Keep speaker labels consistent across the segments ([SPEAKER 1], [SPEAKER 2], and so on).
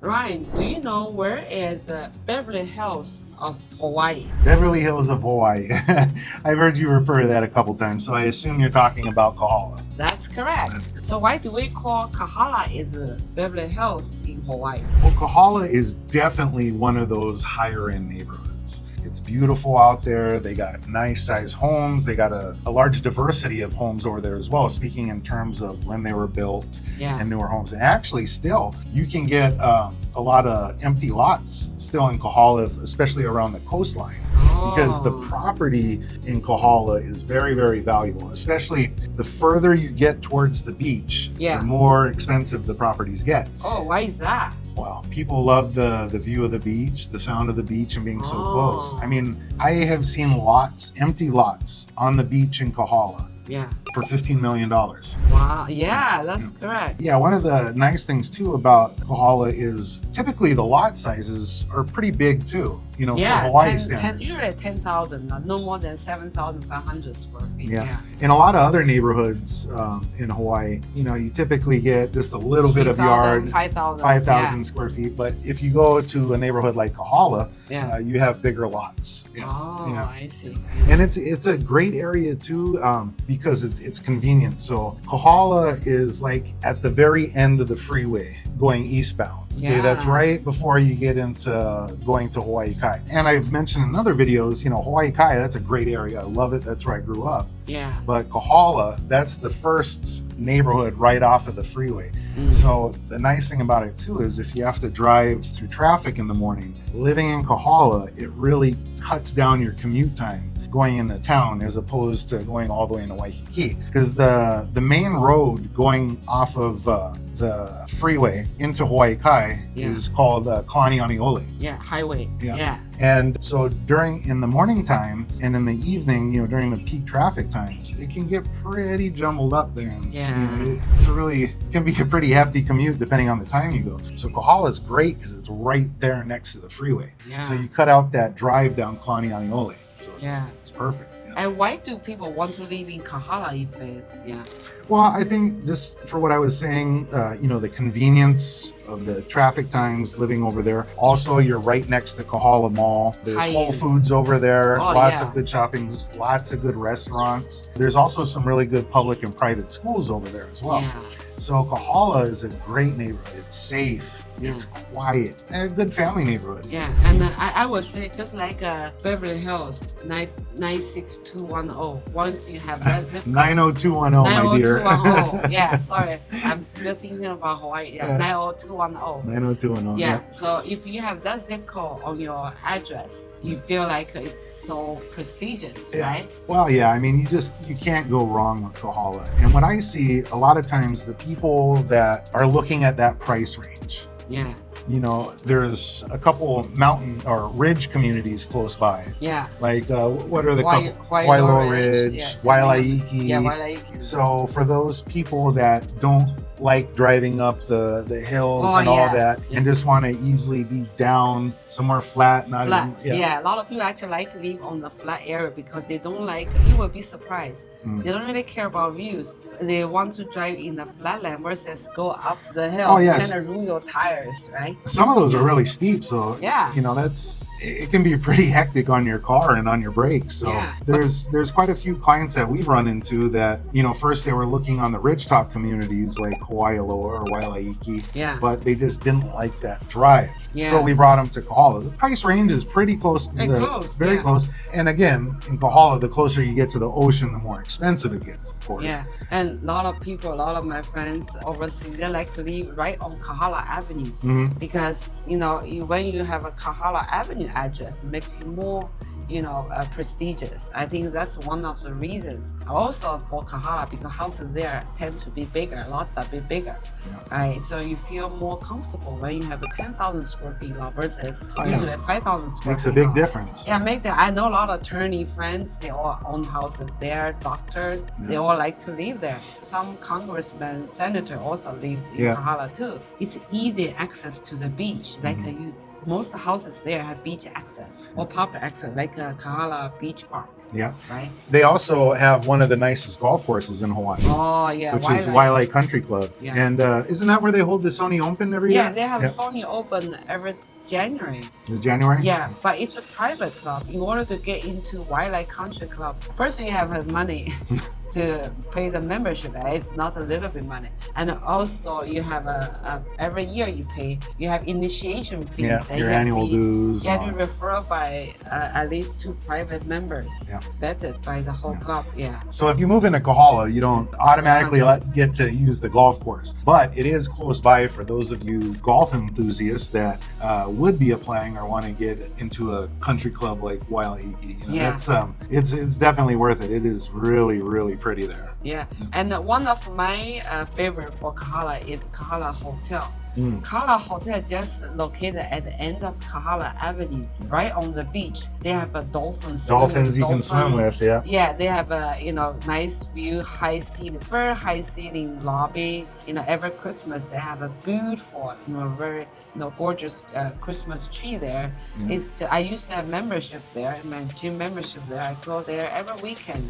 [SPEAKER 1] Ryan, do you know where is Beverly Hills of Hawaii?
[SPEAKER 2] Beverly Hills of Hawaii. I've heard you refer to that a couple times, so I assume you're talking about Kahala.
[SPEAKER 1] That's correct. So why do we call Kahala is Beverly Hills in Hawaii?
[SPEAKER 2] Well, Kahala is definitely one of those higher end neighborhoods. It's beautiful out there. They got nice sized homes. They got a large diversity of homes over there as well, speaking in terms of when they were built and newer homes. And actually still, you can get a lot of empty lots still in Kahala, especially around the coastline. Because the property in Kahala is very, very valuable, especially the further you get towards the beach, the more expensive the properties get.
[SPEAKER 1] Oh, why is that?
[SPEAKER 2] Well, people love the view of the beach, the sound of the beach, and being so close. I mean, I have seen lots, empty lots on the beach in Kahala for $15 million.
[SPEAKER 1] Wow, yeah, that's correct.
[SPEAKER 2] Yeah, one of the nice things too about Kahala is typically the lot sizes are pretty big too, you know, for Hawaii standards.
[SPEAKER 1] Usually 10,000, no more than 7,500 square feet.
[SPEAKER 2] Yeah. In a lot of other neighborhoods in Hawaii, you know, you typically get just a little bit of yard, 5,000 square feet. But if you go to a neighborhood like Kahala, you have bigger lots.
[SPEAKER 1] I see.
[SPEAKER 2] And it's a great area too because it's convenient. So Kahala is like at the very end of the freeway going eastbound. Okay, that's right before you get into going to Hawaii Kai. And I've mentioned in other videos, you know, Hawaii Kai, that's a great area. I love it. That's where I grew up.
[SPEAKER 1] Yeah.
[SPEAKER 2] But Kahala, that's the first neighborhood right off of the freeway. So the nice thing about it too is if you have to drive through traffic in the morning, living in Kahala, it really cuts down your commute time going into town as opposed to going all the way into Waikiki. Because the main road going off of the freeway into Hawaii Kai is called Kalanianiole.
[SPEAKER 1] Yeah, highway. Yeah.
[SPEAKER 2] And so in the morning time and in the evening, you know, during the peak traffic times, it can get pretty jumbled up there. And, you know, it can be a pretty hefty commute depending on the time you go. So Kahala is great because it's right there next to the freeway. So you cut out that drive down Kalanianiole. So it's perfect.
[SPEAKER 1] And why do people want to live in Kahala if
[SPEAKER 2] Well, I think just for what I was saying, you know, the convenience of the traffic times living over there. Also, you're right next to Kahala Mall. There's Whole Foods over there, lots of good shopping, lots of good restaurants. There's also some really good public and private schools over there as well. So Kahala is a great neighborhood. It's safe, it's quiet, and a good family neighborhood.
[SPEAKER 1] And I would say just like Beverly Hills, 96210. Once you have that zip code.
[SPEAKER 2] 90210, my dear.
[SPEAKER 1] 90210. Sorry. I'm still thinking about Hawaii. 90210.
[SPEAKER 2] 90210.
[SPEAKER 1] So if you have that zip code on your address, you feel like it's so prestigious, right?
[SPEAKER 2] Well, I mean, you can't go wrong with Kahala. And what I see a lot of times, the people that are looking at that price range, you know, there's a couple mountain or ridge communities close by. Like, what are the Wailua Ridge, Waialaiki.
[SPEAKER 1] Waialaiki.
[SPEAKER 2] So for those people that don't like driving up the hills and all that and just want to easily be down somewhere flat.
[SPEAKER 1] A lot of people actually like to live on the flat area because they don't like, you will be surprised. They don't really care about views. They want to drive in the flatland versus go up the hill and kind of ruin your tires, right?
[SPEAKER 2] Some of those are really steep, so you know, it can be pretty hectic on your car and on your brakes. So there's quite a few clients that we've run into that, you know, first they were looking on the ridgetop communities like Waialoa or Waialaiki, but they just didn't like that drive. So we brought them to Kahala. The price range is pretty close to very close. And again, in Kahala, the closer you get to the ocean, the more expensive it gets, of course.
[SPEAKER 1] And a lot of people, a lot of my friends overseas, they like to live right on Kahala Avenue because, you know, when you have a Kahala Avenue address, it makes you more, you know, prestigious. I think that's one of the reasons. Also for Kahala, because houses there tend to be bigger, lots are a bit bigger, right? So you feel more comfortable when you have a 10,000 square feet lot versus usually 5,000 square
[SPEAKER 2] feet. Makes
[SPEAKER 1] a
[SPEAKER 2] big difference.
[SPEAKER 1] I know a lot of attorney friends, they all own houses there, doctors, they all like to live there. Some congressmen, senator also live in Kahala too. It's easy access to the beach, like you most houses there have beach access or public access, like Kahala Beach Park.
[SPEAKER 2] Yeah.
[SPEAKER 1] Right.
[SPEAKER 2] They also have one of the nicest golf courses in Hawaii.
[SPEAKER 1] Oh yeah,
[SPEAKER 2] which is Waialae Country Club.
[SPEAKER 1] Yeah.
[SPEAKER 2] And isn't that where they hold the Sony Open every year?
[SPEAKER 1] Yeah, they have Sony Open every January.
[SPEAKER 2] In January?
[SPEAKER 1] Yeah, but it's a private club. In order to get into Waialae Country Club, first you have money to pay the membership. It's not a little bit money. And also you have every year you have initiation fees.
[SPEAKER 2] Yeah, your annual dues.
[SPEAKER 1] You have to refer by at least 2 private members.
[SPEAKER 2] Yeah.
[SPEAKER 1] Vetted by the whole club. Yeah.
[SPEAKER 2] So if you move into Kahala, you don't automatically get to use the golf course, but it is close by for those of you golf enthusiasts that would be applying or want to get into a country club like Waialae. It's definitely worth it. It is really, really pretty there.
[SPEAKER 1] Yeah, and one of my favorite for Kahala is Kahala Hotel. Kahala Hotel just located at the end of Kahala Avenue, right on the beach. They have a Dolphins
[SPEAKER 2] you can swim with, yeah.
[SPEAKER 1] Yeah, they have a nice view, very high ceiling lobby. Every Christmas they have a beautiful, very gorgeous Christmas tree there. Yeah. I used to have membership there, my gym membership there. I go there every weekend.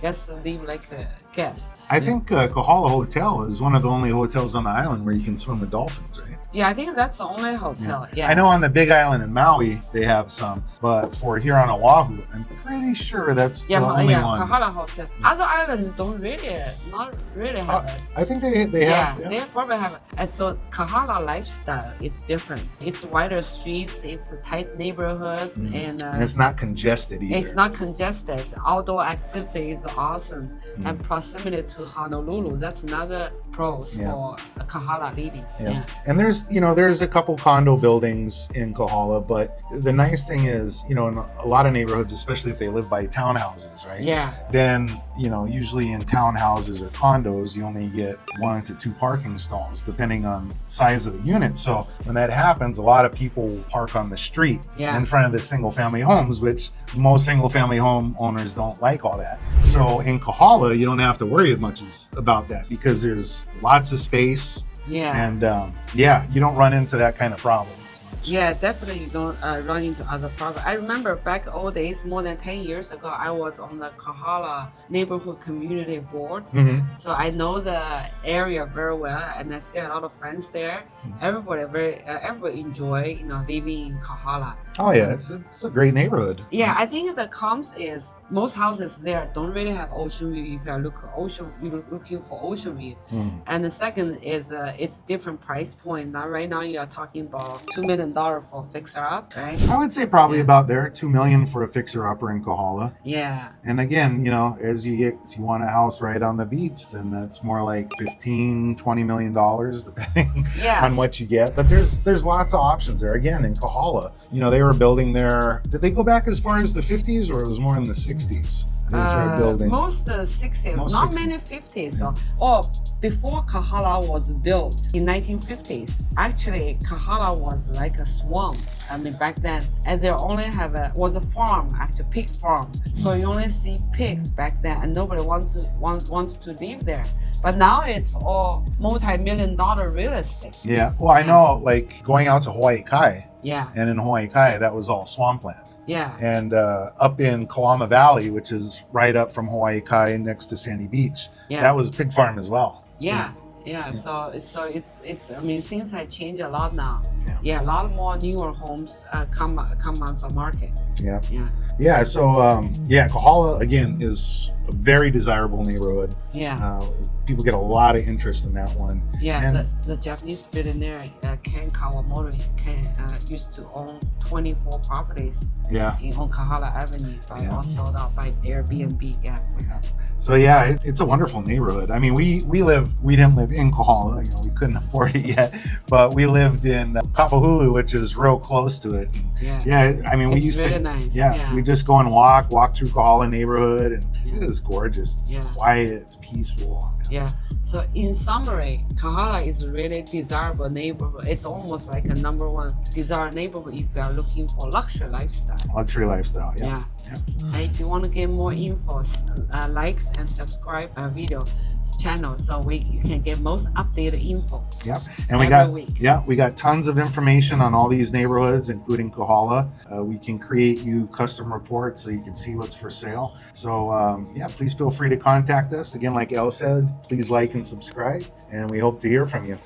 [SPEAKER 1] Just live like a guest.
[SPEAKER 2] I think Kahala Hotel is one of the only hotels on the island where you can swim with dolphins, right?
[SPEAKER 1] Yeah, I think that's the only hotel. Yeah.
[SPEAKER 2] I know on the Big Island in Maui they have some, but for here on Oahu, I'm pretty sure that's the only one.
[SPEAKER 1] Kahala Hotel. Other islands not really have it.
[SPEAKER 2] I think they have.
[SPEAKER 1] Yeah, they probably have it. And so Kahala lifestyle is different. It's wider streets, it's a tight neighborhood, and
[SPEAKER 2] it's not congested either.
[SPEAKER 1] It's not congested. Outdoor activity is awesome, and proximity to Honolulu. That's another pros for Kahala living.
[SPEAKER 2] Yeah. And there's a couple condo buildings in Kahala, but the nice thing is, in a lot of neighborhoods, especially if they live by townhouses, right?
[SPEAKER 1] Yeah.
[SPEAKER 2] Then, usually in townhouses or condos, you only get 1 to 2 parking stalls, depending on size of the unit. So when that happens, a lot of people park on the street in front of the single family homes, which most single family home owners don't like all that. So in Kahala, you don't have to worry as much about that because there's lots of space.
[SPEAKER 1] Yeah.
[SPEAKER 2] And you don't run into that kind of problem as much.
[SPEAKER 1] Yeah, definitely you don't run into other problems. I remember back old days, more than 10 years ago, I was on the Kahala neighborhood community board. So I know the area very well, and I still have a lot of friends there. Everybody enjoy living in Kahala.
[SPEAKER 2] Oh yeah, it's a great neighborhood.
[SPEAKER 1] Yeah, I think the cons is most houses there don't really have ocean view. If you're looking for ocean view. And the second is it's different price point. Now right now you are talking about $2 million for fixer up, right?
[SPEAKER 2] I would say probably about there, $2 million for a fixer upper in Kahala.
[SPEAKER 1] Yeah.
[SPEAKER 2] And again, as you get, if you want a house right on the beach, then that's more like $15-20 million, depending on what you get. But there's lots of options there. Again, in Kahala, they were building there. Did they go back as far as the 50s, or it was more in the 60s? They started building.
[SPEAKER 1] Most 60s, not 60s. Many 50s.
[SPEAKER 2] Yeah.
[SPEAKER 1] Before Kahala was built in 1950s, actually Kahala was like a swamp. Back then, and they only was a farm, actually pig farm. So you only see pigs back then, and nobody wants to live there. But now it's all multi-million-dollar real estate.
[SPEAKER 2] Yeah. Well, I know, like going out to Hawaii Kai.
[SPEAKER 1] Yeah.
[SPEAKER 2] And in Hawaii Kai, that was all swampland.
[SPEAKER 1] Yeah.
[SPEAKER 2] And up in Kalama Valley, which is right up from Hawaii Kai next to Sandy Beach, that was a pig farm as well.
[SPEAKER 1] Yeah. So it's things have changed a lot now. A lot more newer homes come on the market.
[SPEAKER 2] Yeah. So Kahala again is a very desirable neighborhood. People get a lot of interest in that one.
[SPEAKER 1] And the Japanese billionaire Ken Kawamoto used to own 24 properties on Kahala Avenue, but all sold out by Airbnb.
[SPEAKER 2] So it's a wonderful neighborhood. I mean, we didn't live in Kahala, we couldn't afford it yet, but we lived in Kapahulu, which is real close to it. We used
[SPEAKER 1] really
[SPEAKER 2] to
[SPEAKER 1] nice.
[SPEAKER 2] We just go and walk through Kahala neighborhood, and it is gorgeous. It's quiet, it's peaceful.
[SPEAKER 1] So in summary, Kahala is a really desirable neighborhood. It's almost like a number one desired neighborhood if you are looking for luxury lifestyle. And if you want to get more info, likes and subscribe our video channel so you can get most updated info.
[SPEAKER 2] Yep. And
[SPEAKER 1] every week.
[SPEAKER 2] we got tons of information on all these neighborhoods, including Kahala. We can create you custom reports so you can see what's for sale. So please feel free to contact us. Again, like Elle said, please like and subscribe, and we hope to hear from you.